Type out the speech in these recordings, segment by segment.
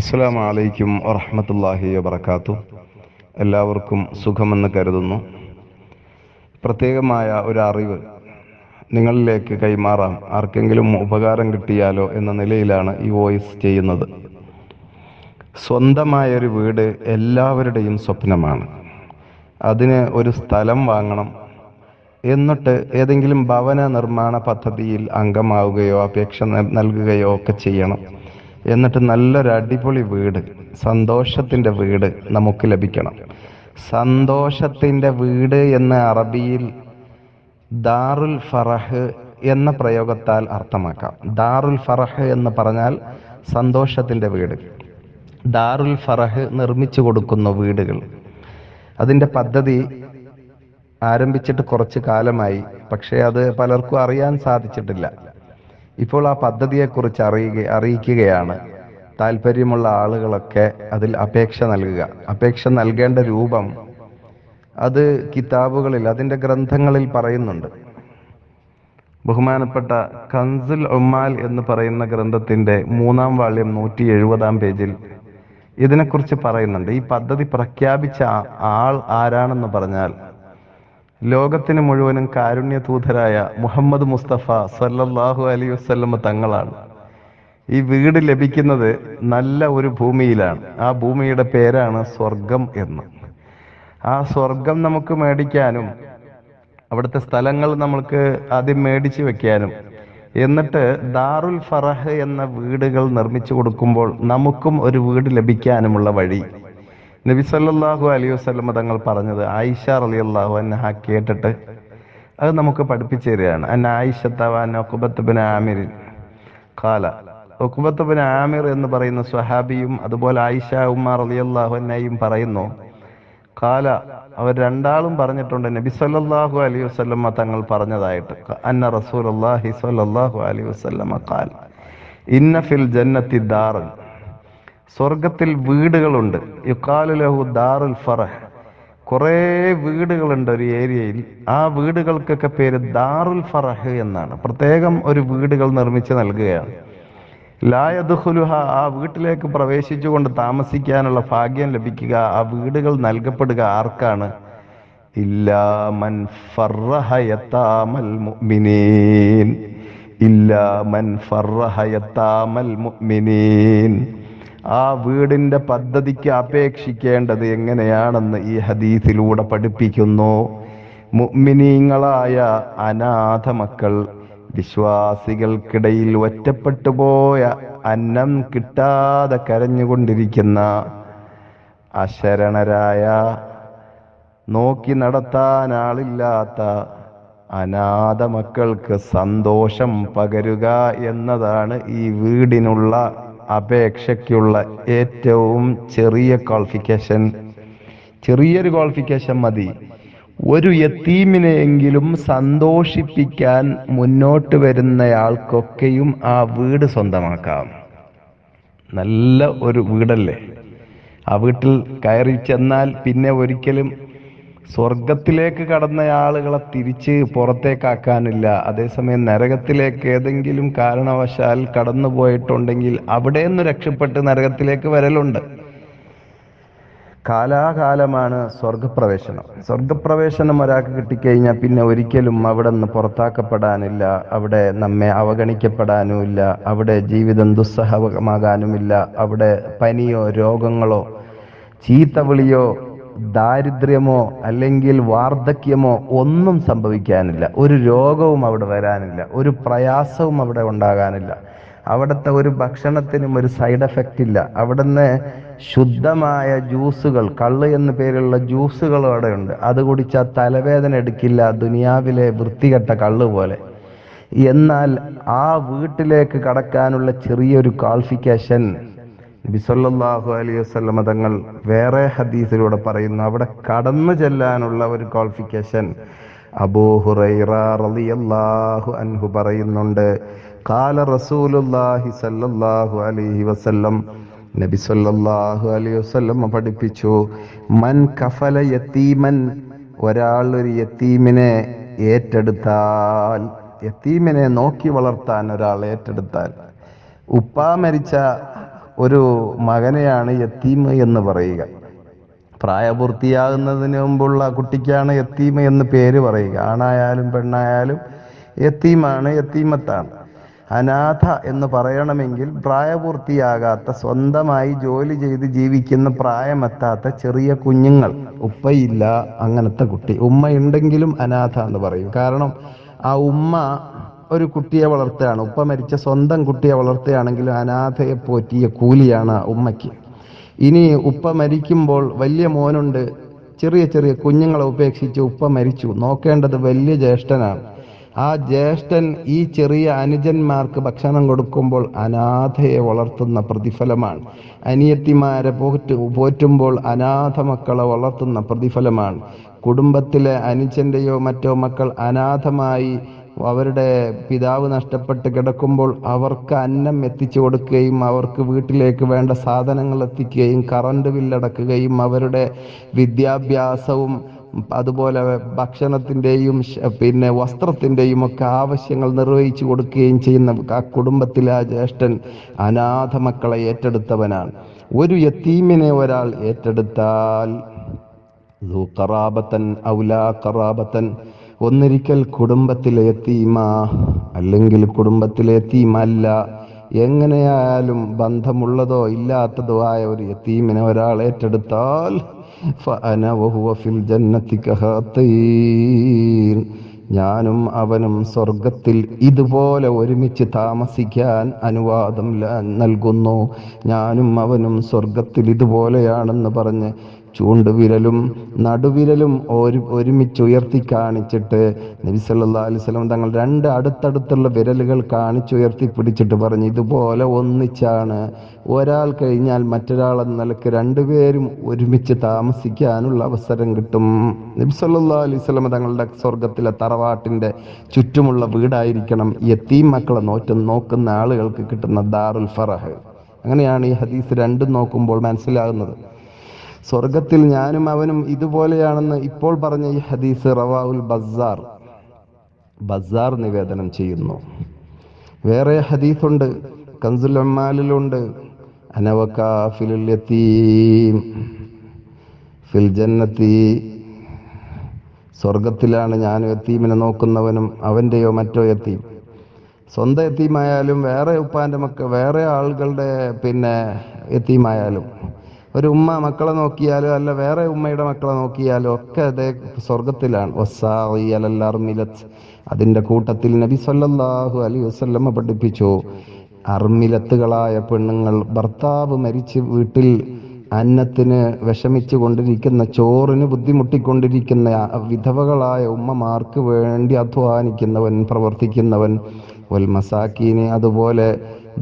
അസ്സലാമു അലൈക്കും വറഹ്മത്തുള്ളാഹി വബറകാതുഹു. എല്ലാവർക്കും സുഖമെന്ന് കരുതുന്നു. പ്രത്യേകമായ ഒരു അറിവ് നിങ്ങളിലേക്ക് കൈമാറാം, ആർക്കെങ്കിലും ഉപകാരം കിട്ടിയാലോ എന്ന നിലയിലാണ് ഈ വോയിസ് ചെയ്യുന്നത്. സ്വന്തമായൊരു വീട് എല്ലാവരുടെയും സ്വപ്നമാണ്. അതിന് ഒരു സ്ഥലം വാങ്ങണം, എന്നിട്ട് ഏതെങ്കിലും ഭവന നിർമ്മാണ പദ്ധതിയിൽ അംഗമാവുകയോ അപേക്ഷ നൽകുകയോ ഒക്കെ ചെയ്യണം. എന്നിട്ട് നല്ലൊരു അടിപൊളി വീട്, സന്തോഷത്തിൻ്റെ വീട് നമുക്ക് ലഭിക്കണം. സന്തോഷത്തിൻ്റെ വീട് എന്ന് അറബിയിൽ ദാറുൽ ഫറഹ് എന്ന പ്രയോഗത്താൽ അർത്ഥമാക്കാം. ദാറുൽ ഫറഹ് എന്ന് പറഞ്ഞാൽ സന്തോഷത്തിൻ്റെ വീട്. ദാറുൽ ഫറഹ് നിർമ്മിച്ചു കൊടുക്കുന്ന വീടുകൾ, അതിൻ്റെ പദ്ധതി ആരംഭിച്ചിട്ട് കുറച്ച് കാലമായി. പക്ഷേ അത് പലർക്കും അറിയാൻ സാധിച്ചിട്ടില്ല. ഇപ്പോൾ ആ പദ്ധതിയെക്കുറിച്ച് അറിയിക്കുകയാണ്. താല്പര്യമുള്ള ആളുകളൊക്കെ അതിൽ അപേക്ഷ നൽകുക. അപേക്ഷ നൽകേണ്ട രൂപം അത് കിതാബുകളിൽ, അതിൻ്റെ ഗ്രന്ഥങ്ങളിൽ പറയുന്നുണ്ട്. ബഹുമാനപ്പെട്ട കൻസുൽ ഉമ്മാൽ എന്ന് പറയുന്ന ഗ്രന്ഥത്തിൻ്റെ 3-ാം വാള്യം 170-ാം പേജിൽ ഇതിനെക്കുറിച്ച് പറയുന്നുണ്ട്. ഈ പദ്ധതി പ്രഖ്യാപിച്ച ആൾ ആരാണെന്ന് പറഞ്ഞാൽ ലോകത്തിന് മുഴുവനും കാരുണ്യദൂതരായ മുഹമ്മദ് മുസ്തഫ സല്ലല്ലാഹു അലൈഹി വസല്ലം തങ്ങളാണ്. ഈ വീട് ലഭിക്കുന്നത് നല്ല ഒരു ഭൂമിയിലാണ്. ആ ഭൂമിയുടെ പേരാണ് സ്വർഗം എന്ന്. ആ സ്വർഗം നമുക്ക് മേടിക്കാനും അവിടുത്തെ സ്ഥലങ്ങൾ നമുക്ക് ആദ്യം മേടിച്ചു വെക്കാനും, എന്നിട്ട് ദാറുൽ ഫറഹ് എന്ന വീടുകൾ നിർമ്മിച്ചു കൊടുക്കുമ്പോൾ നമുക്കും ഒരു വീട് ലഭിക്കാനുമുള്ള വഴി നബി സല്ലല്ലാഹു അലൈഹി വസല്ലം തങ്ങൾ പറഞ്ഞത് ആയിഷ റളിയല്ലാഹു അൻഹ കേട്ടിട്ട് അത് നമുക്ക് പഠിപ്പിച്ചു തരികയാണ്. ഉഖബത്ത് ബിൻ ആമിർ ഖാല, ഉഖബത്ത് ബിൻ ആമിർ എന്ന് പറയുന്ന സ്വഹാബിയും അതുപോലെ ആയിഷ ഉമ്മ റളിയല്ലാഹു അൻഹയും പറയുന്നു, ഖാല, അവർ രണ്ടാളും പറഞ്ഞിട്ടുണ്ട്, നബി സല്ലല്ലാഹു അലൈഹി വസല്ലം തങ്ങൾ പറഞ്ഞതായിട്ട്, അന്ന റസൂലുള്ളാഹി സ്വല്ലല്ലാഹു അലൈഹി വസല്ലം ഖാൽ ഇന്ന ഫിൽ ജന്നത്തി ദാറൻ, സ്വർഗത്തിൽ വീടുകളുണ്ട്, യുഖാലു ലഹു ദാറുൽ ഫറഹ്, കുറേ വീടുകളുണ്ട് ഒരു ഏരിയയിൽ. ആ വീടുകൾക്കൊക്കെ പേര് ദാറുൽ ഫറഹ് എന്നാണ്. പ്രത്യേകം ഒരു വീടുകൾ നിർമ്മിച്ച് നൽകുകയാണ്. ലാ യദ്ഖുലുഹ, ആ വീട്ടിലേക്ക് പ്രവേശിച്ചുകൊണ്ട് താമസിക്കാനുള്ള ഭാഗ്യം ലഭിക്കുക, ആ വീടുകൾ നൽകപ്പെടുക ആർക്കാണ്? ഇല്ലാ മൻ ഫറഹ യതാമൽ മുഅ്മിനീൻ, ഇല്ലാ മൻ ഫറഹ യതാമൽ മുഅ്മിനീൻ. ആ വീടിന്റെ പദ്ധതിക്ക് അപേക്ഷിക്കേണ്ടത് എങ്ങനെയാണെന്ന് ഈ ഹദീസിലൂടെ പഠിപ്പിക്കുന്നു. മുഅ്മിനീങ്ങളായ അനാഥ മക്കൾ, വിശ്വാസികൾക്കിടയിൽ ഒറ്റപ്പെട്ടു പോയ, അന്നം കിട്ടാതെ കരഞ്ഞുകൊണ്ടിരിക്കുന്ന, അശരണരായ, നോക്കി നടത്താൻ ആളില്ലാത്ത അനാഥ മക്കൾക്ക് സന്തോഷം പകരുക എന്നതാണ് ഈ വീടിനുള്ള അപേക്ഷയ്ക്കുള്ള ഏറ്റവും ചെറിയ ക്വാളിഫിക്കേഷൻ. ചെറിയൊരു ക്വാളിഫിക്കേഷൻ മതി. ഒരു യത്തീമിനെയെങ്കിലും സന്തോഷിപ്പിക്കാൻ മുന്നോട്ട് വരുന്നയാൾക്കൊക്കെയും ആ വീട് സ്വന്തമാക്കാം. നല്ല ഒരു വീടല്ലേ? ആ വീട്ടിൽ കയറി ചെന്നാൽ പിന്നെ ഒരിക്കലും സ്വർഗത്തിലേക്ക് കടന്ന ആളുകളെ തിരിച്ച് പുറത്തേക്കാക്കാനില്ല. അതേസമയം നരകത്തിലേക്ക് ഏതെങ്കിലും കാരണവശാൽ കടന്നു പോയിട്ടുണ്ടെങ്കിൽ അവിടെ നിന്ന് രക്ഷപ്പെട്ട് നരകത്തിലേക്ക് വരലുണ്ട്. കാലാകാലമാണ് സ്വർഗപ്രവേശനം. സ്വർഗപ്രവേശനം ഒരാൾക്ക് കിട്ടിക്കഴിഞ്ഞാൽ പിന്നെ ഒരിക്കലും അവിടെ നിന്ന് പുറത്താക്കപ്പെടാനില്ല. അവിടെ നമ്മെ അവഗണിക്കപ്പെടാനുമില്ല. അവിടെ ജീവിതം ദുസ്സഹമാകാനുമില്ല. അവിടെ പനിയോ രോഗങ്ങളോ ചീത്തവിളിയോ ദാരിദ്ര്യമോ അല്ലെങ്കിൽ വാർദ്ധക്യമോ ഒന്നും സംഭവിക്കാനില്ല. ഒരു രോഗവും അവിടെ വരാനില്ല. ഒരു പ്രയാസവും അവിടെ ഉണ്ടാകാനില്ല. അവിടുത്തെ ഒരു ഭക്ഷണത്തിനും ഒരു സൈഡ് എഫക്റ്റ് ഇല്ല. അവിടുന്ന് ശുദ്ധമായ ജ്യൂസുകൾ, കള്ള് എന്നു പേരുള്ള ജ്യൂസുകൾ അവിടെ ഉണ്ട്. അത് കുടിച്ചാൽ തലവേദന എടുക്കില്ല, ദുനിയാവിലെ വൃത്തികെട്ട കള്ള് പോലെ. എന്നാൽ ആ വീട്ടിലേക്ക് കടക്കാനുള്ള ചെറിയൊരു ക്വാളിഫിക്കേഷൻ നബി സല്ലല്ലാഹു അലൈഹി വസല്ലം തങ്ങൾ വേറെ ഹദീസിലൂടെ പറയുന്നു. അവിടെ കടന്നു ചെല്ലാനുള്ള ഒരു ക്വാളിഫിക്കേഷൻ അബൂ ഹുറൈറ റളിയല്ലാഹു അൻഹു പറയുന്നുണ്ട്, ഖാല റസൂലുള്ളാഹി സല്ലല്ലാഹു അലൈഹി വസല്ലം, നബി സല്ലല്ലാഹു അലൈഹി വസല്ലം പഠിപ്പിച്ചു, മൻ കഫല യതീമൻ, ഒരാൾ ഒരു യതീമിനെ ഏറ്റെടുത്താൽ, യതീമിനെ നോക്കി വളർത്താൻ ഒരാൾ ഏറ്റെടുത്താൽ, ഉപ്പ മരിച്ച ഒരു മകനെയാണ് യത്തീം എന്ന് പറയുക. പ്രായപൂർത്തിയാകുന്നതിന് മുമ്പുള്ള കുട്ടിക്കാണ് യത്തീം എന്ന് പേര് പറയുക. ആണായാലും പെണ്ണായാലും യത്തീമാണ്, യത്തീമത്താണ്. അനാഥ എന്ന് പറയണമെങ്കിൽ പ്രായപൂർത്തിയാകാത്ത, സ്വന്തമായി ജോലി ചെയ്ത് ജീവിക്കുന്ന പ്രായമെത്താത്ത ചെറിയ കുഞ്ഞുങ്ങൾ, ഉപ്പയില്ല അങ്ങനത്തെ കുട്ടി. ഉമ്മ ഉണ്ടെങ്കിലും അനാഥ എന്ന് പറയും. കാരണം ആ ഉമ്മ ഒരു കുട്ടിയെ വളർത്തുകയാണ്. ഉപ്പ മരിച്ച സ്വന്തം കുട്ടിയെ വളർത്തുകയാണെങ്കിൽ അനാഥയെ പോറ്റിയ കൂലിയാണ് ഉമ്മയ്ക്ക്. ഇനി ഉപ്പ മരിക്കുമ്പോൾ വലിയ മോനുണ്ട്, ചെറിയ ചെറിയ കുഞ്ഞുങ്ങളെ ഉപേക്ഷിച്ച് ഉപ്പ മരിച്ചു, നോക്കേണ്ടത് വലിയ ജ്യേഷ്ഠനാണ്. ആ ജ്യേഷ്ഠൻ ഈ ചെറിയ അനുജന്മാർക്ക് ഭക്ഷണം കൊടുക്കുമ്പോൾ അനാഥയെ വളർത്തുന്ന പ്രതിഫലമാണ്. അനിയത്തിമാരെ പോറ്റുമ്പോൾ അനാഥ മക്കളെ വളർത്തുന്ന പ്രതിഫലമാണ്. കുടുംബത്തിലെ അനുജന്റെയോ മറ്റോ മക്കൾ അനാഥമായി അവരുടെ പിതാവ് നഷ്ടപ്പെട്ട് കിടക്കുമ്പോൾ അവർക്ക് അന്നം എത്തിച്ചു കൊടുക്കുകയും അവർക്ക് വീട്ടിലേക്ക് വേണ്ട സാധനങ്ങൾ എത്തിക്കുകയും കറണ്ട് ബില്ലടക്കുകയും അവരുടെ വിദ്യാഭ്യാസവും അതുപോലെ ഭക്ഷണത്തിൻ്റെയും വസ്ത്രത്തിൻ്റെയും ഒക്കെ ആവശ്യങ്ങൾ നിർവഹിച്ചു കൊടുക്കുകയും ചെയ്യുന്ന ആ കുടുംബത്തിലെ ആ ജ്യേഷ്ഠൻ അനാഥ മക്കളെ ഏറ്റെടുത്തവനാണ്. ഒരു യത്തീമിനെ ഒരാൾ ഏറ്റെടുത്താൽ ഖറാബത്തൻ ഔലാ ഖറാബത്തൻ, ഒന്നിരിക്കൽ കുടുംബത്തിലെ യത്തീമ അല്ലെങ്കിൽ കുടുംബത്തിലെ യത്തീമല്ല, എങ്ങനെയായാലും ബന്ധമുള്ളതോ ഇല്ലാത്തതോ ആയ ഒരു യത്തീമിനെ ഒരാൾ ഏറ്റെടുത്താൽ ഫഅന വഹുവ ഫിൽ ജന്നതി കഹാത്തൈൻ, ഞാനും അവനും സ്വർഗത്തിൽ ഇതുപോലെ ഒരുമിച്ച് താമസിക്കാൻ അനുവാദം നൽകുന്നു. ഞാനും അവനും സ്വർഗത്തിൽ ഇതുപോലെയാണെന്ന് പറഞ്ഞ് ചൂണ്ടുവിരലും നടുവിരലും ഒരുമിച്ച് ഉയർത്തി കാണിച്ചിട്ട് നബി സല്ലല്ലാഹു അലൈഹി വസല്ലം തങ്ങൾ രണ്ട് അടുത്തടുത്തുള്ള വിരലുകൾ കാണിച്ചുയർത്തി പിടിച്ചിട്ട് പറഞ്ഞു, ഇതുപോലെ ഒന്നിച്ചാണ് ഒരാൾ കഴിഞ്ഞാൽ മറ്റൊരാൾ എന്ന നിലക്ക് രണ്ടുപേരും ഒരുമിച്ച് താമസിക്കാനുള്ള അവസരം കിട്ടും. നബി സല്ലല്ലാഹു അലൈഹി വസല്ലം തങ്ങളുടെ സ്വർഗത്തിലെ തറവാട്ടിന്റെ ചുറ്റുമുള്ള വീടായിരിക്കണം യത്തീം മക്കളെ നോക്കുന്ന ആളുകൾക്ക് കിട്ടുന്ന ദാറുൽ ഫറഹ്. അങ്ങനെയാണ് ഈ ഹദീസ് രണ്ടും നോക്കുമ്പോൾ മനസ്സിലാകുന്നത്. സ്വർഗത്തിൽ ഞാനും അവനും ഇതുപോലെയാണെന്ന് ഇപ്പോൾ പറഞ്ഞ ഈ ഹദീസ് റവാഉൽ ബസ്സാർ നിവേദനം ചെയ്യുന്നു. വേറെ ഹദീസുണ്ട്, കൻസുൽ ഉമ്മാലിലുണ്ട്, അന വകാഫിലുൽ യതീം ഫിൽ ജന്നതി, സ്വർഗത്തിലാണ് ഞാൻ യത്തീമിനെ നോക്കുന്നവനും അവൻ്റെയോ മറ്റോ യത്തീം. സ്വന്തം യത്തീമായാലും വേറെ ഉപ്പാൻ്റെ വേറെ ആളുകളുടെ യത്തീമായാലും, ഒരു ഉമ്മ മക്കളെ നോക്കിയാലോ അല്ല വേറെ ഉമ്മയുടെ മക്കളെ നോക്കിയാലോ ഒക്കെ അതേ സ്വർഗത്തിലാണ്. വസ്സാഇ അലൽ അർമിലത്ത്, അതിൻ്റെ കൂട്ടത്തിൽ നബി സല്ലല്ലാഹു അലൈഹി വസല്ലം പഠിപ്പിച്ചു, അർമിലത്തുകളായ പെണ്ണുങ്ങൾ, ഭർത്താവ് മരിച്ച് വീട്ടിൽ അന്നത്തിന് വിഷമിച്ചു കൊണ്ടിരിക്കുന്ന, ചോറിന് ബുദ്ധിമുട്ടിക്കൊണ്ടിരിക്കുന്ന വിധവകളായ ഉമ്മമാർക്ക് വേണ്ടി അധ്വാനിക്കുന്നവൻ, പ്രവർത്തിക്കുന്നവൻ, വൽ മസാക്കീന്, അതുപോലെ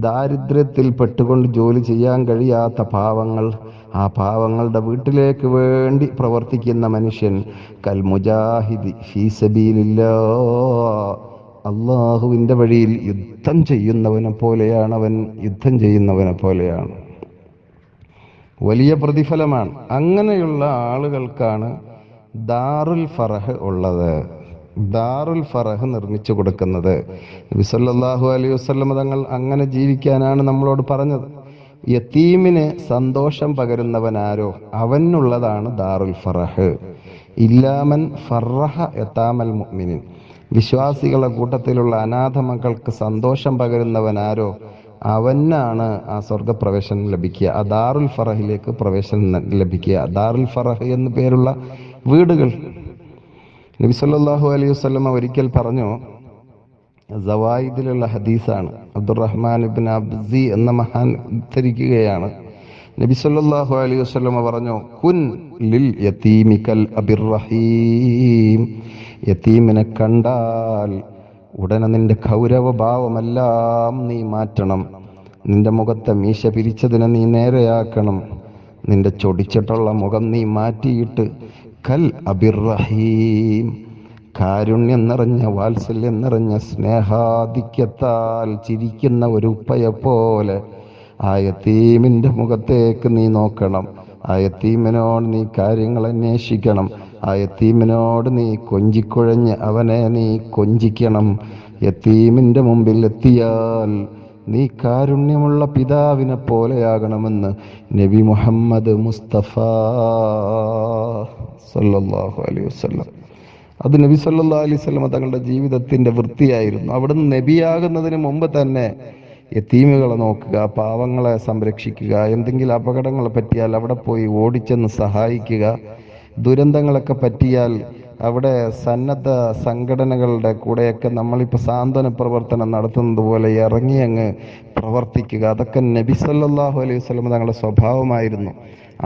ദാരിദ്ര്യത്തിൽ പെട്ടുകൊണ്ട് ജോലി ചെയ്യാൻ കഴിയാത്ത പാവങ്ങൾ, ആ പാവങ്ങളുടെ വീട്ടിലേക്ക് വേണ്ടി പ്രവർത്തിക്കുന്ന മനുഷ്യൻ, കൽ മുജാഹിദി ഫീ സബീലില്ലാഹ്, അള്ളാഹുവിൻ്റെ വഴിയിൽ യുദ്ധം ചെയ്യുന്നവനെ പോലെയാണ് അവൻ, യുദ്ധം ചെയ്യുന്നവനെ പോലെയാണ്. വലിയ പ്രതിഫലമാണ്. അങ്ങനെയുള്ള ആളുകൾക്കാണ് ദാറുൽ ഫറഹ് ഉള്ളത്, ദാറുൽ ഫറഹ് നിർമ്മിച്ചു കൊടുക്കുന്നത്. നബി സല്ലല്ലാഹു അലൈഹി വസല്ലം തങ്ങൾ അങ്ങനെ ജീവിക്കാനാണ് നമ്മളോട് പറഞ്ഞത്. യത്തീമിന് സന്തോഷം പകരുന്നവനാരോ അവനുള്ളതാണ് ദാറുൽ ഫറഹ്. ഇല്ലാമൻ ഫറഹ യതാമൽ മുഅ്മിനീൻ, വിശ്വാസികളുടെ കൂട്ടത്തിലുള്ള അനാഥ മക്കൾക്ക് സന്തോഷം പകരുന്നവനാരോ അവനാണ് ആ സ്വർഗപ്രവേശനം ലഭിക്കുക, ആ ദാറുൽ ഫറഹിലേക്ക് പ്രവേശനം ലഭിക്കുക. ദാറുൽ ഫറഹ് എന്ന് പേരുള്ള വീടുകൾ. നബി സല്ലല്ലാഹു അലൈഹി വസല്ലം ഒരിക്കൽ പറഞ്ഞു, സവായിദിലുള്ള ഹദീസാണ്, അബ്ദുറഹ്മാൻ ഇബ്നു അബ്സി എന്ന മഹാൻ ഉദ്ധരിക്കുകയാണ്. നബി സല്ലല്ലാഹു അലൈഹി വസല്ലം പറഞ്ഞു, കുൻ ലിൽ യതീമി കൽ അബിർ റഹീം, യതീമിനെ കണ്ടാൽ ഉടനെ നിന്റെ ഗൗരവഭാവമെല്ലാം നീ മാറ്റണം. നിന്റെ മുഖത്തെ മീശ പിരിച്ചതിനെ നീ നേരെയാക്കണം. നിന്റെ ചൊടിച്ചിട്ടുള്ള മുഖം നീ മാറ്റിയിട്ട് കൽ അബിർ റഹീം, കാരുണ്യം നിറഞ്ഞ വാത്സല്യം നിറഞ്ഞ സ്നേഹാധിക്യത്താൽ ചിരിക്കുന്ന ഒരു ഉപ്പയെപ്പോലെ ആ യതീമിൻ്റെ മുഖത്തേക്ക് നീ നോക്കണം. ആ യതീമിനോട് നീ കാര്യങ്ങൾ അന്വേഷിക്കണം. ആ യതീമിനോട് നീ കൊഞ്ചിക്കുഴഞ്ഞ് അവനെ നീ കൊഞ്ചിക്കണം. യതീമിൻ്റെ മുമ്പിൽ എത്തിയാൽ നീ കാരുണ്യമുള്ള പിതാവിനെ പോലെയാകണമെന്ന് നബി മുഹമ്മദ് മുസ്തഫ സല്ലല്ലാഹു അലൈഹി വസല്ലം. അത് നബി സല്ലല്ലാഹു അലൈഹി വസല്ലം തങ്ങളുടെ ജീവിതത്തിന്റെ വൃത്തിയായിരുന്നു. അവിടുന്ന് നബിയാകുന്നതിന് മുമ്പ് തന്നെ യതീമുകളെ നോക്കുക, പാവങ്ങളെ സംരക്ഷിക്കുക, എന്തെങ്കിലും അപകടങ്ങൾ പറ്റിയാൽ അവിടെ പോയി ഓടിച്ചെന്ന് സഹായിക്കുക, ദുരന്തങ്ങളൊക്കെ പറ്റിയാൽ അവിടെ സന്നദ്ധ സംഘടനകളുടെ കൂടെയൊക്കെ നമ്മളിപ്പോൾ സാന്ത്വന പ്രവർത്തനം നടത്തുന്നത് പോലെ ഇറങ്ങി അങ്ങ് പ്രവർത്തിക്കുക. അതൊക്കെ നബി സല്ലല്ലാഹു അലൈഹി വസല്ലം തങ്ങളുടെ സ്വഭാവമായിരുന്നു.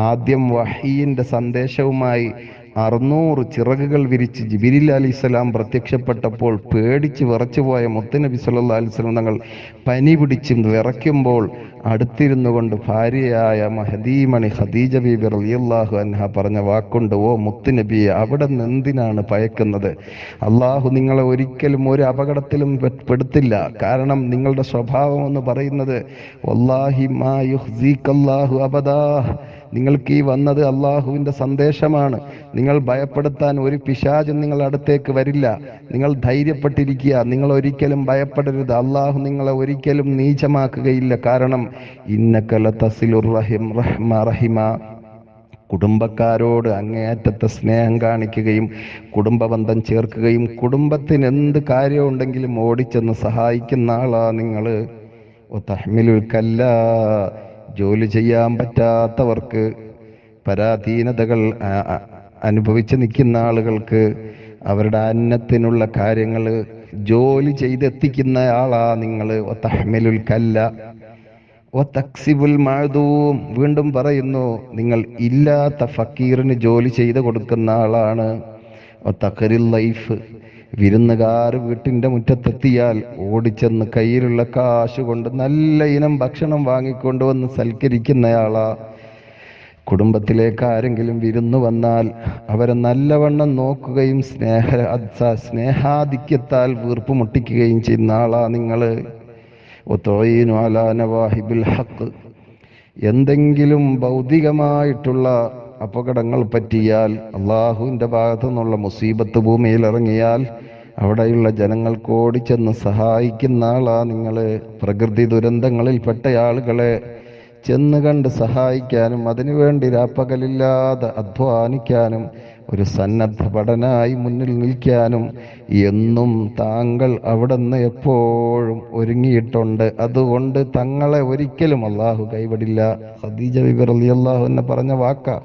ആദ്യം വഹീന്റെ സന്ദേശവുമായി 600 ചിറകുകൾ വിരിച്ച് ജിബ്രീൽ അലൈഹിസ്സലാം പ്രത്യക്ഷപ്പെട്ടപ്പോൾ പേടിച്ച് വിറച്ചുപോയ മുത്തുനബി സല്ലല്ലാഹു അലൈഹി വസല്ലം തങ്ങൾ പനി പിടിച്ചും വിറയ്ക്കുമ്പോൾ അടുത്തിരുന്നു കൊണ്ട് ഭാര്യയായ മഹദീമണി ഖദീജ ബീബി റളിയല്ലാഹു അൻഹ പറഞ്ഞ വാക്കുണ്ട്, ഓ മുത്തുനബിയെ, അവിടെ നിന്ന് എന്തിനാണ് ഭയക്കുന്നത്? അള്ളാഹു നിങ്ങളെ ഒരിക്കലും ഒരു അപകടത്തിലും പെടുത്തില്ല. കാരണം നിങ്ങളുടെ സ്വഭാവം എന്ന് പറയുന്നത് വല്ലാഹി മാ യുഹ്സികല്ലാഹു അബദാ, നിങ്ങൾക്ക് ഈ വന്നത് അള്ളാഹുവിൻ്റെ സന്ദേശമാണ്. നിങ്ങൾ ഭയപ്പെടുത്താൻ ഒരു പിശാചും നിങ്ങളുടെ അടുത്തേക്ക് വരില്ല. നിങ്ങൾ ധൈര്യപ്പെട്ടിരിക്കുക, നിങ്ങൾ ഒരിക്കലും ഭയപ്പെടരുത്. അള്ളാഹു നിങ്ങളെ ഒരിക്കലും നീചമാക്കുകയില്ല. കാരണം ഇന്നക ലതസിലുർ റഹിമ, കുടുംബക്കാരോട് അങ്ങേയറ്റത്തെ സ്നേഹം കാണിക്കുകയും കുടുംബബന്ധം ചേർക്കുകയും കുടുംബത്തിന് എന്ത് കാര്യമുണ്ടെങ്കിലും ഓടിച്ചെന്ന് സഹായിക്കുന്ന ആളാ നിങ്ങൾ. തഹ്മിലുൽ കല്ല, ജോലി ചെയ്യാൻ പറ്റാത്തവർക്ക്, പരാധീനതകൾ അനുഭവിച്ച് നിൽക്കുന്ന ആളുകൾക്ക് അവരുടെ അന്നത്തിനുള്ള കാര്യങ്ങൾ ജോലി ചെയ്തെത്തിക്കുന്ന ആളാ നിങ്ങൾ. തഹ്മിലുൽ കല്ല തക്സിബുൽ മഅദൂം, വീണ്ടും പറയുന്നു, നിങ്ങൾ ഇല്ലാത്ത ഫക്കീറിന് ജോലി ചെയ്ത് കൊടുക്കുന്ന ആളാണ്. തഖരിൽ ലൈഫ്, വിരുന്നുകാർ വീട്ടിൻ്റെ മുറ്റത്തെത്തിയാൽ ഓടിച്ചെന്ന് കയ്യിലുള്ള കാശ് കൊണ്ട് നല്ല ഇനം ഭക്ഷണം വാങ്ങിക്കൊണ്ടുവന്ന് സൽക്കരിക്കുന്നയാളാ. കുടുംബത്തിലേക്ക് ആരെങ്കിലും വിരുന്നു വന്നാൽ അവരെ നല്ലവണ്ണം നോക്കുകയും സ്നേഹാധിക്യത്താൽ വീർപ്പ് മുട്ടിക്കുകയും ചെയ്യുന്ന ആളാ നിങ്ങൾ. എന്തെങ്കിലും ഭൗതികമായിട്ടുള്ള അപകടങ്ങൾ പറ്റിയാൽ, അള്ളാഹുവിൻ്റെ ഭാഗത്തു നിന്നുള്ള മുസീബത്ത് ഭൂമിയിൽ ഇറങ്ങിയാൽ അവിടെയുള്ള ജനങ്ങൾക്ക് ഓടിച്ചെന്ന് സഹായിക്കുന്ന ആളാ നിങ്ങൾ. പ്രകൃതി ദുരന്തങ്ങളിൽപ്പെട്ട ആളുകളെ ചെന്ന് കണ്ട് സഹായിക്കാനും അതിനുവേണ്ടി രാപ്പകലില്ലാതെ അധ്വാനിക്കാനും ഒരു സന്നദ്ധ ഭടനായി മുന്നിൽ നിൽക്കാനും എന്നും താങ്കൾ അവിടെ നിന്ന് എപ്പോഴും ഒരുങ്ങിയിട്ടുണ്ട്. അതുകൊണ്ട് തങ്ങളെ ഒരിക്കലും അള്ളാഹു കൈവിടില്ല. ഖദീജ ബിബി റളിയല്ലാഹു അൻഹ പറഞ്ഞ വാക്കാ,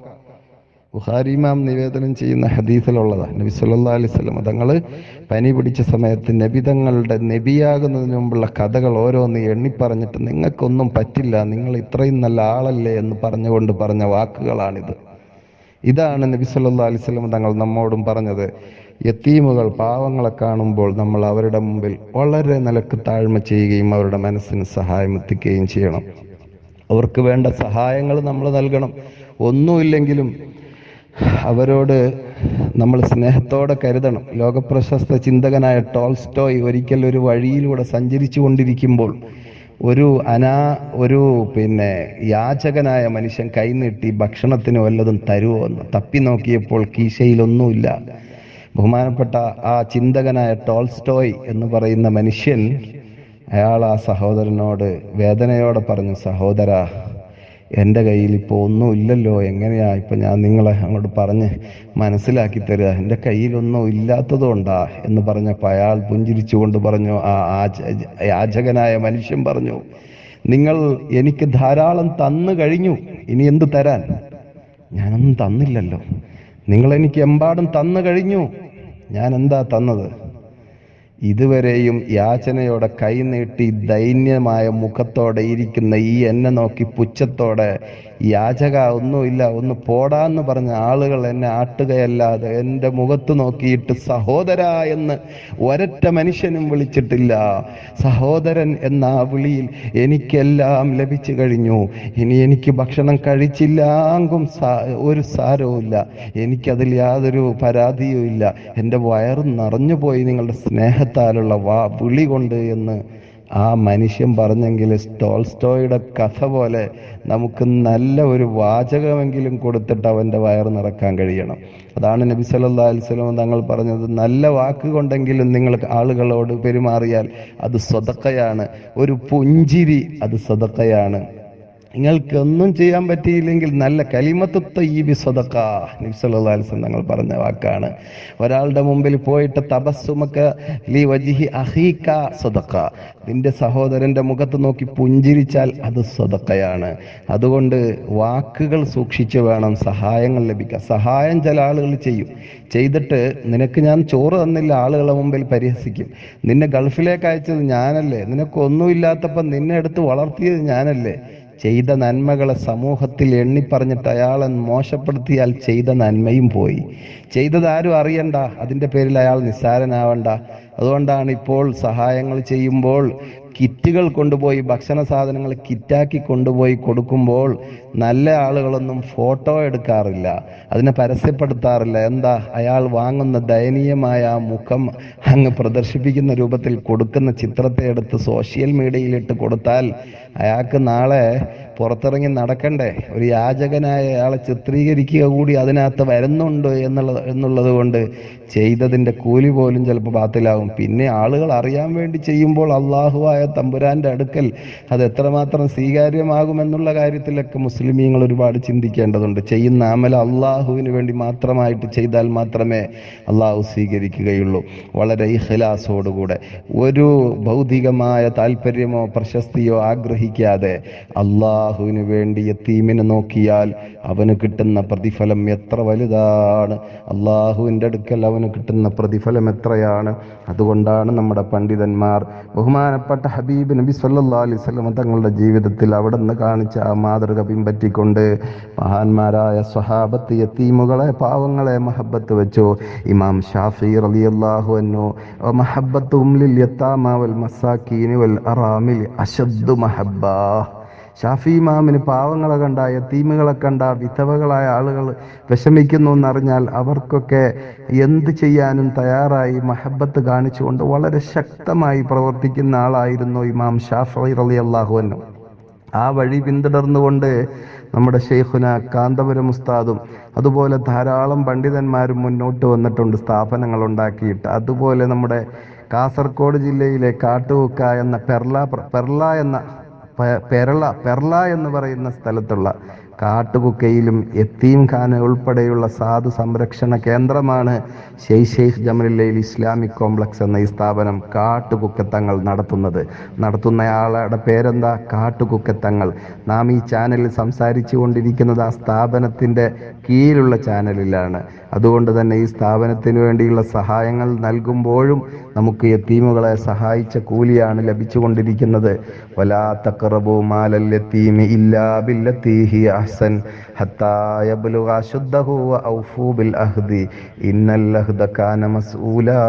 ബുഖാരി ഇമാം നിവേദനം ചെയ്യുന്ന ഹദീസിലുള്ളതാണ്. നബി സല്ലല്ലാഹു അലൈഹി വസല്ലം തങ്ങൾ പനി പിടിച്ച സമയത്ത് നബി തങ്ങളുടെ നബിയാകുന്നതിന് മുമ്പുള്ള കഥകൾ ഓരോന്ന് എണ്ണിപ്പറഞ്ഞിട്ട് നിങ്ങൾക്കൊന്നും പറ്റില്ല, നിങ്ങൾ ഇത്രയും നല്ല ആളല്ലേ എന്ന് പറഞ്ഞുകൊണ്ട് പറഞ്ഞ വാക്കുകളാണിത്. ഇതാണ് നബി സല്ലല്ലാഹു അലൈഹി വസല്ലം തങ്ങൾ നമ്മോടും പറഞ്ഞത്. യതീമുകൾ, പാവങ്ങളെ കാണുമ്പോൾ നമ്മൾ അവരുടെ മുമ്പിൽ വളരെ നിലക്ക് താഴ്മ ചെയ്യുകയും അവരുടെ മനസ്സിന് സഹായം എത്തിക്കുകയും ചെയ്യണം. അവർക്ക് വേണ്ട സഹായങ്ങൾ നമ്മൾ നൽകണം. ഒന്നുമില്ലെങ്കിലും അവരോട് നമ്മൾ സ്നേഹത്തോടെ കരുതണം. ലോകപ്രശസ്ത ചിന്തകനായ ടോൾസ്റ്റോയ് ഒരിക്കൽ ഒരു വഴിയിലൂടെ സഞ്ചരിച്ചു കൊണ്ടിരിക്കുമ്പോൾ ഒരു യാചകനായ മനുഷ്യൻ കൈനീട്ടി ഭക്ഷണത്തിന് വല്ലതും തരുമോ എന്ന് തപ്പി നോക്കിയപ്പോൾ കീശയിലൊന്നുമില്ല. ബഹുമാനപ്പെട്ട ആ ചിന്തകനായ ടോൾസ്റ്റോയ് എന്ന് പറയുന്ന മനുഷ്യൻ, അയാൾ ആ സഹോദരനോട് വേദനയോടെ പറഞ്ഞു, സഹോദരാ, എൻ്റെ കയ്യിൽ ഇപ്പോൾ ഒന്നും ഇല്ലല്ലോ, എങ്ങനെയാ ഇപ്പം ഞാൻ നിങ്ങളെ അങ്ങോട്ട് പറഞ്ഞ് മനസ്സിലാക്കി തരിക, എൻ്റെ കയ്യിലൊന്നും ഇല്ലാത്തതുകൊണ്ടാ എന്ന് പറഞ്ഞപ്പോൾ അയാൾ പുഞ്ചിരിച്ചുകൊണ്ട് പറഞ്ഞു, യാചകനായ മനുഷ്യൻ പറഞ്ഞു, നിങ്ങൾ എനിക്ക് ധാരാളം തന്നു കഴിഞ്ഞു, ഇനി എന്ത് തരാൻ? ഞാനൊന്നും തന്നില്ലല്ലോ, നിങ്ങൾ എനിക്ക് എമ്പാടും തന്നു കഴിഞ്ഞു, ഞാൻ എന്താ തന്നത്? ഇതുവരെയും യാചനയോടെ കൈനീട്ടി ദൈന്യമായ മുഖത്തോടെ ഇരിക്കുന്ന ഈ എന്നെ നോക്കി പുച്ഛത്തോടെ, യാചക ഒന്നുമില്ല, ഒന്ന് പോടാന്ന് പറഞ്ഞ ആളുകൾ എന്നെ ആട്ടുകയല്ലാതെ എൻ്റെ മുഖത്ത് നോക്കിയിട്ട് സഹോദരാ എന്ന് ഒരൊറ്റ മനുഷ്യനും വിളിച്ചിട്ടില്ല. സഹോദരൻ എന്ന ആ വിളിയിൽ എനിക്കെല്ലാം ലഭിച്ചു കഴിഞ്ഞു. ഇനി എനിക്ക് ഭക്ഷണം കഴിച്ചില്ലാങ്കും ഒരു സാരവുമില്ല, എനിക്കതിൽ യാതൊരു പരാതിയും ഇല്ല. എൻ്റെ വയറ് നിറഞ്ഞുപോയി നിങ്ങളുടെ സ്നേഹത്താലുള്ള വിളി കൊണ്ട് എന്ന് ആ മനുഷ്യൻ പറഞ്ഞെങ്കിൽ ടോൾസ്റ്റോയുടെ കഥ പോലെ നമുക്ക് നല്ല ഒരു വാചകമെങ്കിലും കൊടുത്തിട്ട് അവൻ്റെ വയറ് നിറക്കാൻ കഴിയണം. അതാണ് നബി സല്ലല്ലാഹു അലൈഹി വസല്ലം തങ്ങൾ പറഞ്ഞത്, നല്ല വാക്കുകൊണ്ടെങ്കിലും നിങ്ങൾ ആളുകളോട് പെരുമാറിയാൽ അത് സ്വതക്കയാണ്, ഒരു പുഞ്ചിരി അത് സ്വതക്കയാണ്. നിങ്ങൾക്കൊന്നും ചെയ്യാൻ പറ്റിയില്ലെങ്കിൽ നല്ല കലിമത്തു തയ്യിബി സ്വതക്ക, നബി സല്ലല്ലാഹു അലൈഹി വസല്ലം തങ്ങൾ പറഞ്ഞ വാക്കാണ്. ഒരാളുടെ മുമ്പിൽ പോയിട്ട് തബസ്സുമക ലി വജ്ഹി അഖീക സ്വതക്ക, നിന്റെ സഹോദരന്റെ മുഖത്ത് നോക്കി പുഞ്ചിരിച്ചാൽ അത് സ്വതക്കയാണ്. അതുകൊണ്ട് വാക്കുകൾ സൂക്ഷിച്ച് വേണം സഹായങ്ങൾ ലഭിക്കാൻ. സഹായം ചില ആളുകൾ ചെയ്തിട്ട് നിനക്ക് ഞാൻ ചോറ് തന്നില്ല ആളുകളെ മുമ്പിൽ പരിഹസിക്കും. നിന്നെ ഗൾഫിലേക്ക് അയച്ചത് ഞാനല്ലേ, നിനക്കൊന്നുമില്ലാത്തപ്പം നിന്നെ എടുത്ത് വളർത്തിയത് ഞാനല്ലേ. ചെയ്ത നന്മകളെ സമൂഹത്തിൽ എണ്ണിപ്പറഞ്ഞിട്ട് അയാളെ മോശപ്പെടുത്തിയാൽ ചെയ്ത നന്മയും പോയി. ചെയ്തത് ആരും അറിയണ്ട, അതിൻ്റെ പേരിൽ അയാൾ നിസ്സാരനാവണ്ട. അതുകൊണ്ടാണ് ഇപ്പോൾ സഹായങ്ങൾ ചെയ്യുമ്പോൾ കിറ്റുകൾ കൊണ്ടുപോയി, ഭക്ഷണ സാധനങ്ങൾ കിറ്റാക്കി കൊണ്ടുപോയി കൊടുക്കുമ്പോൾ നല്ല ആളുകളൊന്നും ഫോട്ടോ എടുക്കാറില്ല, അതിനെ പരസ്യപ്പെടുത്താറില്ല. എന്താ, അയാൾ വാങ്ങുന്ന ദയനീയമായ ആ മുഖം അങ്ങ് പ്രദർശിപ്പിക്കുന്ന രൂപത്തിൽ കൊടുക്കുന്ന ചിത്രത്തെ എടുത്ത് സോഷ്യൽ മീഡിയയിലിട്ട് കൊടുത്താൽ അയാൾക്ക് നാളെ പുറത്തിറങ്ങി നടക്കണ്ടേ. ഒരു യാചകനായ അയാളെ ചിത്രീകരിക്കുക കൂടി അതിനകത്ത് വരുന്നുണ്ട് എന്നുള്ളത് കൊണ്ട് ചെയ്തതിൻ്റെ കൂലി പോലും ചിലപ്പോൾ ബാത്തിലാവും. പിന്നെ ആളുകൾ അറിയാൻ വേണ്ടി ചെയ്യുമ്പോൾ അള്ളാഹുവായ തമ്പുരാന്റെ അടുക്കൽ അത് എത്രമാത്രം സ്വീകാര്യമാകുമെന്നുള്ള കാര്യത്തിലൊക്കെ മുസ്ലിമീങ്ങൾ ഒരുപാട് ചിന്തിക്കേണ്ടതുണ്ട്. ചെയ്യുന്ന അമൽ അള്ളാഹുവിന് വേണ്ടി മാത്രമായിട്ട് ചെയ്താൽ മാത്രമേ അള്ളാഹു സ്വീകരിക്കുകയുള്ളൂ. വളരെ ഇഖ്ലാസോടുകൂടെ, ഒരു ഭൗതികമായ താല്പര്യമോ പ്രശസ്തിയോ ആഗ്രഹിക്കാതെ അള്ളാഹുവിന് വേണ്ടി യതീമിനെ നോക്കിയാൽ അവന് കിട്ടുന്ന പ്രതിഫലം എത്ര വലുതാണ്, അള്ളാഹുവിൻ്റെ അടുക്കൽ അവന് കിട്ടുന്ന പ്രതിഫലം എത്രയാണ്. അതുകൊണ്ടാണ് നമ്മുടെ പണ്ഡിതന്മാർ ബഹുമാനപ്പെട്ട ഹബീബ് നബി സല്ലല്ലാഹു അലൈഹി വസല്ലം തങ്ങളുടെ ജീവിതത്തിൽ അവിടെ നിന്ന് കാണിച്ച ആ മാതൃക പിൻപറ്റിക്കൊണ്ട് മഹാന്മാരായ സ്വഹാബത്ത് യതീമുകളെ, പാവങ്ങളെ മഹബത്ത് വെച്ചു. ഇമാം ഷാഫി റളിയല്ലാഹു അൻഹു മഹബത്തുഹും ലിൽ യതാമ വൽ മസാകീൻ വൽ അറാമിൽ അശദ്ദു മഹബ്ബ. ഷാഫി ഇമാമിന് പാവങ്ങളെ കണ്ട, യതീമുകളെ കണ്ട, വിധവകളായ ആളുകൾ വിഷമിക്കുന്നു എന്നറിഞ്ഞാൽ അവർക്കൊക്കെ എന്ത് ചെയ്യാനും തയ്യാറായി മഹബത്ത് കാണിച്ചുകൊണ്ട് വളരെ ശക്തമായി പ്രവർത്തിക്കുന്ന ആളായിരുന്നു ഇമാം ഷാഫി റളിയല്ലാഹു അൻഹു. ആ വഴി പിന്തുടർന്നുകൊണ്ട് നമ്മുടെ ശൈഖുന കാന്തപുരം ഉസ്താദും അതുപോലെ ധാരാളം പണ്ഡിതന്മാരും മുന്നോട്ട് വന്നിട്ടുണ്ട് സ്ഥാപനങ്ങൾ ഉണ്ടാക്കിയിട്ട്. അതുപോലെ നമ്മുടെ കാസർഗോഡ് ജില്ലയിലെ കാട്ടുകുക്ക എന്ന പെർള എന്ന് പറയുന്ന സ്ഥലത്തുള്ള കാട്ടുകുക്കയിലും യത്തീം ഖാന ഉൾപ്പെടെയുള്ള സാധു സംരക്ഷണ കേന്ദ്രമാണ് ഷെയ്ഖ് ജമലുല്ലൈൽ ഇസ്ലാമിക് കോംപ്ലക്സ് എന്ന ഈ സ്ഥാപനം കാട്ടുകുക്കത്തങ്ങൾ നടത്തുന്നയാളുടെ പേരെന്താ? കാട്ടുകുക്കത്തങ്ങൾ. നാം ഈ ചാനലിൽ സംസാരിച്ചു കൊണ്ടിരിക്കുന്നത് ആ സ്ഥാപനത്തിൻ്റെ കീഴിലുള്ള ചാനലിലാണ്. അതുകൊണ്ട് തന്നെ ഈ സ്ഥാപനത്തിന് വേണ്ടിയുള്ള സഹായങ്ങൾ നൽകുമ്പോഴും നമുക്ക് യതീമുകളെ സഹായിച്ച കൂലിയാണ് ലഭിച്ചുകൊണ്ടിരിക്കുന്നത്. വലാ തഖറബൂ മാലൽ യതീമി ഇല്ലാ ബില്ലതീ ഹിയ അഹ്സൻ ഹത്താ യബ്ലുഗ അശുദ്ധഹു വഔഫൂ ബിൽ അഹ്ദി ഇന്നൽ അഹ്ദ കാന മസ്ഊലാ.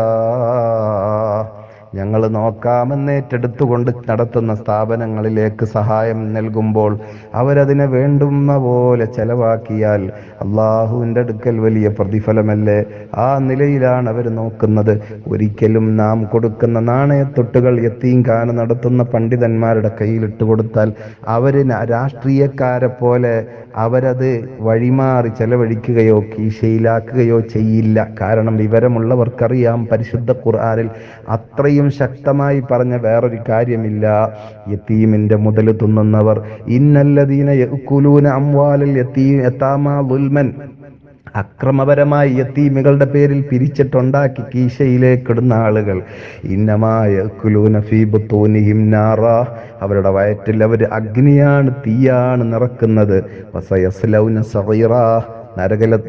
ഞങ്ങൾ നോക്കാമെന്നേറ്റെടുത്തുകൊണ്ട് നടത്തുന്ന സ്ഥാപനങ്ങളിലേക്ക് സഹായം നൽകുമ്പോൾ അവരതിനെ വേണ്ടുന്ന പോലെ ചെലവാക്കിയാൽ അള്ളാഹുവിൻ്റെ അടുക്കൽ വലിയ പ്രതിഫലമല്ലേ. ആ നിലയിലാണ് അവർ നോക്കുന്നത്. ഒരിക്കലും നാം കൊടുക്കുന്ന നാണയത്തൊട്ടുകൾ യതീംഖാന നടത്തുന്ന പണ്ഡിതന്മാരുടെ കയ്യിലിട്ട് കൊടുത്താൽ അവര് രാഷ്ട്രീയക്കാരെ പോലെ അവരത് വഴിമാറി ചെലവഴിക്കുകയോ കീശയിലാക്കുകയോ ചെയ്യില്ല. കാരണം വിവരമുള്ളവർക്കറിയാം, പരിശുദ്ധ ഖുർആനിൽ അത്രയും ശക്തമായി പറഞ്ഞ വേറൊരു കാര്യമില്ല. യതീമിന്റെ മുതൽ തിന്നുന്നവർ, ഇന്നല്ലദീന യഅ്കുലൂന അംവാലൽ യതാമ ദുൽമൻ, അക്രമപരമായി യതീമുകളുടെ പേരിൽ പിരിച്ചിട്ടുണ്ടാക്കി കീശയിലേക്കിടുന്ന ആളുകൾ, ഇന്നമാ യഅ്കുലൂന ഫീ ബുത്തൂനിഹിം നാറാ, അവരുടെ വയറ്റിൽ അവർ അഗ്നിയാണ്, തീയാണ് നിറക്കുന്നത്. വസയസ്ലൗന സഗീറാ,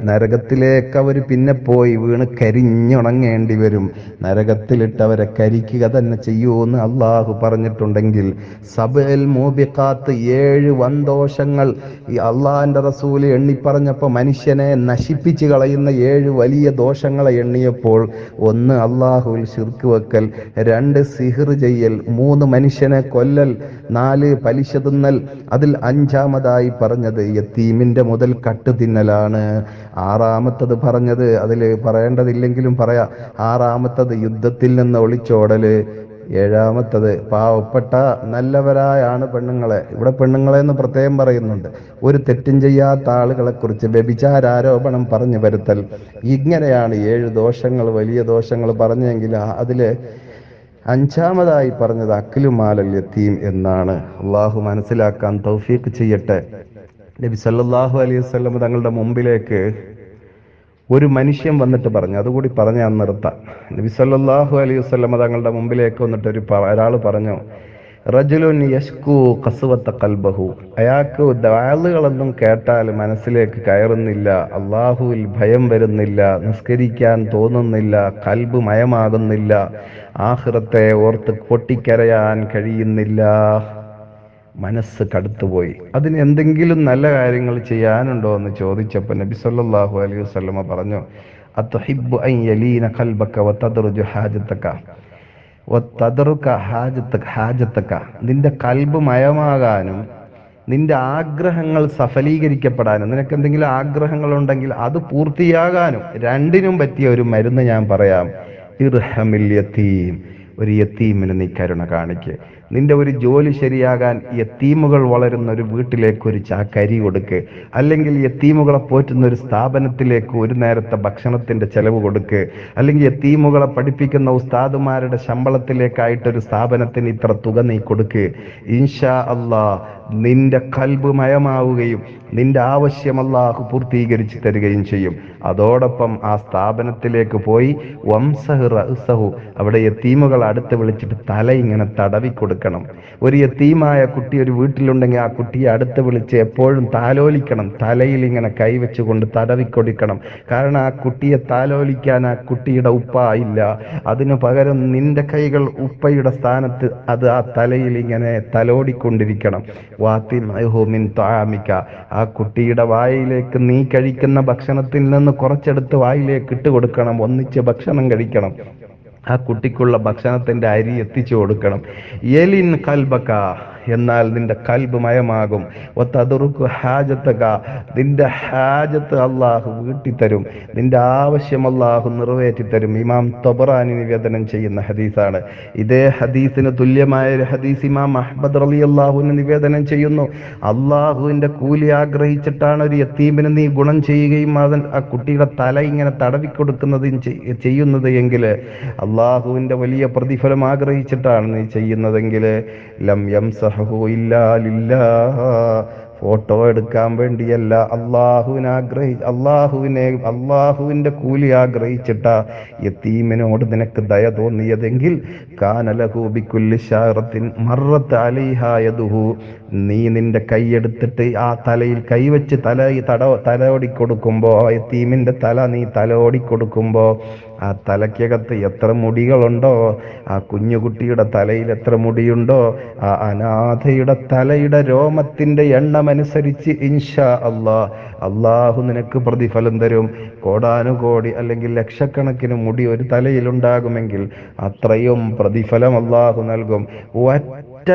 നരകത്തിലേക്ക് അവർ പിന്നെ പോയി വീണ് കരിഞ്ഞുണങ്ങേണ്ടി വരും. നരകത്തിലിട്ട് അവരെ കരിക്കുക തന്നെ ചെയ്യൂന്ന് അള്ളാഹു പറഞ്ഞിട്ടുണ്ടെങ്കിൽ, സബഅൽ മൂബിഖാത്ത്, 7 വൻദോഷങ്ങൾ ഈ അള്ളാഹിന്റെ റസൂല് എണ്ണിപ്പറഞ്ഞപ്പോൾ മനുഷ്യനെ നശിപ്പിച്ച് കളയുന്ന 7 വലിയ ദോഷങ്ങളെ എണ്ണിയപ്പോൾ 1 അള്ളാഹുവിൽ ശിർക്ക് വെക്കൽ, 2 സിഹ്ർ ചെയ്യൽ, 3 മനുഷ്യനെ കൊല്ലൽ, 4 പലിശ തിന്നൽ, അതിൽ 5-ാമതായി പറഞ്ഞത് യതീമിന്റെ മുതൽ കട്ട് തിന്നലാണ്. 6-ാമത്തത് പറഞ്ഞത്, അതിൽ പറയേണ്ടതില്ലെങ്കിലും പറയാം, 6-ാമത്തത് യുദ്ധത്തിൽ നിന്ന് ഒളിച്ചോടല്, ഏഴാമത്തത് പാവപ്പെട്ട നല്ലവരായ ആണ് പെണ്ണുങ്ങളെ, ഇവിടെ പെണ്ണുങ്ങളെ എന്ന് പ്രത്യേകം പറയുന്നുണ്ട്, ഒരു തെറ്റും ചെയ്യാത്ത ആളുകളെ കുറിച്ച് വ്യഭിചാരോപണം പറഞ്ഞു വരുത്തൽ. ഇങ്ങനെയാണ് 7 ദോഷങ്ങൾ, വലിയ ദോഷങ്ങൾ പറഞ്ഞെങ്കിൽ അതില് അഞ്ചാമതായി പറഞ്ഞത് അക്ലുമാലൽ യതീം എന്നാണ്. അള്ളാഹു മനസ്സിലാക്കാൻ തൗഫീഖ് ചെയ്യട്ടെ. നബി സല്ലല്ലാഹു അലൈഹി വസല്ലം തങ്ങളുടെ മുമ്പിലേക്ക് ഒരു മനുഷ്യൻ വന്നിട്ട് പറഞ്ഞു, അതുകൂടി പറഞ്ഞ് ഞാൻ നിർത്താം. നബി സല്ലല്ലാഹു അലൈഹി വസല്ലം തങ്ങളുടെ മുമ്പിലേക്ക് വന്നിട്ട് ഒരാൾ പറഞ്ഞു, റജുലുൻ യശ്കു ഖസ്വത ഖൽബഹു, അയാൾക്ക് ദഅലുകളൊന്നും കേട്ടാൽ മനസ്സിലേക്ക് കയറുന്നില്ല, അള്ളാഹുവിൽ ഭയം വരുന്നില്ല, നിസ്കരിക്കാൻ തോന്നുന്നില്ല, കൽബ് മയമാകുന്നില്ല, ആഖിറത്തെ ഓർത്ത് പൊട്ടിക്കരയാൻ കഴിയുന്നില്ല, മനസ്സ് കടുത്തുപോയി. അതിന് എന്തെങ്കിലും നല്ല കാര്യങ്ങൾ ചെയ്യാനുണ്ടോ എന്ന് ചോദിച്ചപ്പോൾ നബി സല്ലല്ലാഹു അലൈഹി വസല്ലമ പറഞ്ഞു, അത്ഹിബ്ബു അൻ യലീന ഖൽബക വതദ്റുജു ഹാജതക വതദ്റുക ഹാജതക, നിന്റെ കൽബ് മയമാകാനും നിന്റെ ആഗ്രഹങ്ങൾ സഫലീകരിക്കപ്പെടാനും, നിനക്ക് എന്തെങ്കിലും ആഗ്രഹങ്ങൾ ഉണ്ടെങ്കിൽ അത് പൂർത്തിയാകാനും രണ്ടിനും പറ്റിയ ഒരു മരുന്ന് ഞാൻ പറയാം. ഇർഹമിൽ യതീം, ഒരു യതീമിന് നീ കരുണ കാണിക്ക്. നിന്റെ ഒരു ജോലി ശരിയാകാൻ യത്തീമുകൾ വളരുന്ന ഒരു വീട്ടിലേക്ക് ഒരു ചാക്കരി കൊടുക്ക്, അല്ലെങ്കിൽ യത്തീമുകളെ പോറ്റുന്ന ഒരു സ്ഥാപനത്തിലേക്ക് ഒരു നേരത്തെ ഭക്ഷണത്തിന്റെ ചെലവ് കൊടുക്ക്, അല്ലെങ്കിൽ യത്തീമുകളെ പഠിപ്പിക്കുന്ന ഉസ്താദുമാരുടെ ശമ്പളത്തിലേക്കായിട്ടൊരു സ്ഥാപനത്തിന് ഇത്ര തുക നീ കൊടുക്ക്. ഇൻഷാ അല്ലാഹ് നിന്റെ കൽബ് മയമാവുകയും നിന്റെ ആവശ്യം അല്ലാഹു പൂർത്തീകരിച്ചു തരികയും ചെയ്യും. അതോടൊപ്പം ആ സ്ഥാപനത്തിലേക്ക് പോയി വംസഹ് റഅ്സഹു, അവിടെ യത്തീമുകൾ അടുത്ത് വിളിച്ചിട്ട് തല ഇങ്ങനെ തടവി കൊടുക്കണം. ഒരു യത്തീമായ കുട്ടി ഒരു വീട്ടിലുണ്ടെങ്കിൽ ആ കുട്ടിയെ അടുത്ത് വിളിച്ച് എപ്പോഴും താലോലിക്കണം, തലയിൽ ഇങ്ങനെ കൈവച്ചുകൊണ്ട് തടവി കൊടുക്കണം. കാരണം ആ കുട്ടിയെ താലോലിക്കാൻ ആ കുട്ടിയുടെ ഉപ്പ ഇല്ല, അതിനു പകരം നിന്റെ കൈകൾ ഉപ്പയുടെ സ്ഥാനത്ത് അത് ആ തലയിൽ ഇങ്ങനെ തലോടിക്കൊണ്ടിരിക്കണം. വാതിമഹു മിൻ തആമിക, ആ കുട്ടിയുടെ വായിലേക്ക് നീ കഴിക്കുന്ന ഭക്ഷണത്തിൽ നിന്ന് കുറച്ചെടുത്ത് വായിലേക്ക് ഇട്ട് കൊടുക്കണം, ഒന്നിച്ച് ഭക്ഷണം കഴിക്കണം. ആ കുട്ടിക്കുള്ള ഭക്ഷണത്തിന്റെ അരി എത്തിച്ചു കൊടുക്കണം. യലിൻ കൽബക, എന്നാൽ നിന്റെ കൽബ് മയമാകും. വതദ്റുകു ഹാജതക, നിന്റെ ഹാജത്ത് അല്ലാഹു വീട്ടിത്തരും, നിന്റെ ആവശ്യം അല്ലാഹു നിറവേറ്റിത്തരും. ഇമാം തബറാനി നിവേദനം ചെയ്യുന്ന ഹദീസാണ്. ഇതേ ഹദീസിന് തുല്യമായ ഒരു ഹദീസ് ഇമാം അഹ്മദ് റളിയല്ലാഹുവിന് നിവേദനം ചെയ്യുന്നു. അള്ളാഹുവിന്റെ കൂലി ആഗ്രഹിച്ചിട്ടാണ് ഒരു യത്തീമിന് നീ ഗുണം ചെയ്യുകയും ആ കുട്ടിയുടെ തല ഇങ്ങനെ തടവിക്കൊടുക്കുന്നത് ചെയ്യുന്നത് എങ്കിൽ, അള്ളാഹുവിന്റെ വലിയ പ്രതിഫലം ആഗ്രഹിച്ചിട്ടാണ് നീ ചെയ്യുന്നതെങ്കിൽ, ലം യംസഹു ഇല്ലാ ലില്ലാഹ്, ഫോട്ടോ എടുക്കാൻ വേണ്ടിയല്ല, അള്ളാഹുവിന്റെ കൂലി ആഗ്രഹിച്ചിട്ട യതീമിനോട് നിനക്ക് ദയ തോന്നിയതെങ്കിൽ, കാന ലഹു ബികുല്ലി ശഅറത്തിൻ മറത്ത് അലൈഹാ യദുഹു, നീ നിന്റെ കൈയെടുത്തിട്ട് ആ തലയിൽ കൈവച്ച് തലോടിക്കൊടുക്കുമ്പോ, യതീമിന്റെ തല നീ തലോടിക്കൊടുക്കുമ്പോ, ആ തലയ്ക്കകത്ത് എത്ര മുടികളുണ്ടോ, ആ കുഞ്ഞുകുട്ടിയുടെ തലയിൽ എത്ര മുടിയുണ്ടോ, ആ അനാഥയുടെ തലയുടെ രോമത്തിന്റെ എണ്ണമനുസരിച്ച് ഇൻഷാ അള്ളാഹു നിനക്ക് പ്രതിഫലം തരും. കോടാനുകോടി അല്ലെങ്കിൽ ലക്ഷക്കണക്കിന് മുടി ഒരു തലയിലുണ്ടാകുമെങ്കിൽ അത്രയും പ്രതിഫലം അള്ളാഹു നൽകും. ഒറ്റ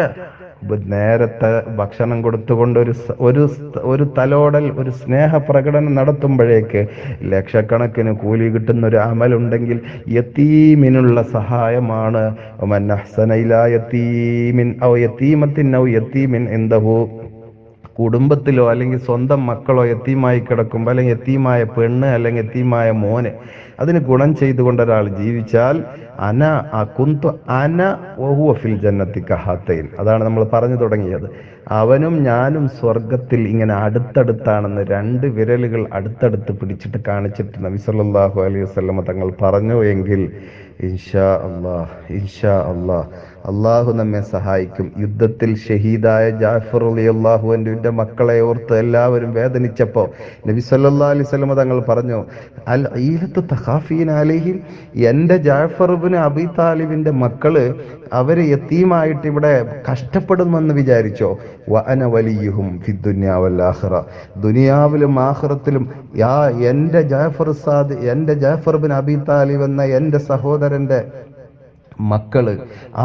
നേരത്തെ ഭക്ഷണം കൊടുത്തുകൊണ്ട് ഒരു തലോടൽ, ഒരു സ്നേഹപ്രകടനം നടത്തുമ്പോഴേക്ക് ലക്ഷക്കണക്കിന് കൂലി കിട്ടുന്ന ഒരു അമലുണ്ടെങ്കിൽ യതീമിനുള്ള സഹായമാണ്. വമൻ അഹ്സന ഇലാ യതീമിൻ ഔ യതീമത്തിൻ ഔ യതീമിൻ ഇൻദഹു, കുടുംബത്തിലോ അല്ലെങ്കിൽ സ്വന്തം മക്കളോ യത്തീമായി കിടക്കുമ്പോൾ, അല്ലെങ്കിൽ യത്തീമായ പെണ്ണ് അല്ലെങ്കിൽ യത്തീമായ മോന് അതിന് ഗുണം ചെയ്തുകൊണ്ട് ഒരാൾ ജീവിച്ചാൽ, അന വഹുവ ഫിൽ ജന്നത്തി കഹാത്തൈൻ, അതാണ് നമ്മൾ പറഞ്ഞു തുടങ്ങിയത്. അവനും ഞാനും സ്വർഗത്തിൽ ഇങ്ങനെ അടുത്തടുത്താണെന്ന് 2 വിരലുകൾ അടുത്തടുത്ത് പിടിച്ചിട്ട് കാണിച്ചിട്ട് നബി സല്ലല്ലാഹു അലൈഹി വസല്ലമ തങ്ങൾ പറഞ്ഞു എങ്കിൽ ഇൻഷാ അല്ലാഹ് അള്ളാഹു നമ്മെ സഹായിക്കും. യുദ്ധത്തിൽ ഷഹീദായ ജാഫർ റളിയല്ലാഹു അൻഹുവിന്റെ മക്കളെ ഓർത്ത് എല്ലാവരും വേദനിച്ചപ്പോ നബി സല്ലല്ലാഹു അലൈഹി വസല്ലമ തങ്ങൾ പറഞ്ഞു, അൽ ഈലത്തു തഖാഫീന അലൈഹിം, എന്റെ ജാഫർ ഇബ്നു അബീ താലിബിന്റെ മക്കള് അവര് യതീമായിട്ട് ഇവിടെ കഷ്ടപ്പെടുമെന്ന് വിചാരിച്ചോ? വഅന വലിയുഹും ഫിദ്ദുനിയ വൽ ആഖിറ, ദുനിയാവിലും ആഖിറത്തിലും എന്റെ ജാഫർ ഇബ്നു അബീ താലിബ് എന്ന എന്റെ സഹോദരന്റെ മക്കള്,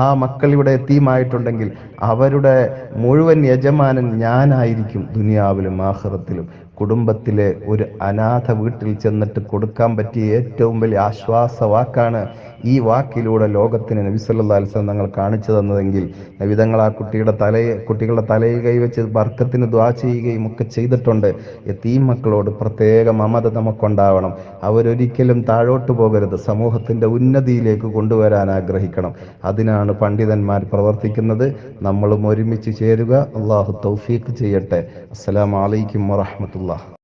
ആ മക്കൾ ഇവിടെ യതീമായിട്ടുണ്ടെങ്കിൽ അവരുടെ മുഴുവൻ യജമാനൻ ഞാനായിരിക്കും ദുനിയാവിലും ആഖിറത്തിലും. കുടുംബത്തിലെ ഒരു അനാഥ വീട്ടിൽ ചെന്നിട്ട് കൊടുക്കാൻ പറ്റിയ ഏറ്റവും വലിയ ആശ്വാസ വാക്കാണ് ഈ വാക്കിലൂടെ ലോകത്തിന് നബി സല്ലല്ലാഹു അലൈഹി വസല്ലം തങ്ങൾ കാണിച്ചു തന്നതെങ്കിൽ, നബി തങ്ങൾ ആ കുട്ടികളുടെ തലയിൽ കൈവച്ച് ബർക്കത്തിന് ദുആ ചെയ്യുകയും ഒക്കെ ചെയ്തിട്ടുണ്ട്. യതീം മക്കളോട് പ്രത്യേക മമത നമുക്കുണ്ടാവണം. അവരൊരിക്കലും താഴോട്ട് പോകരുത്, സമൂഹത്തിന്റെ ഉന്നതിയിലേക്ക് കൊണ്ടുവരാൻ ആഗ്രഹിക്കണം. അതിനാണ് പണ്ഡിതന്മാർ പ്രവർത്തിക്കുന്നത്. നമ്മളും ഒരുമിച്ച് ചേരുക. അള്ളാഹു തൗഫീഖ് ചെയ്യട്ടെ. അസ്സലാമു അലൈക്കും വറഹ്മത്തുള്ളാഹി.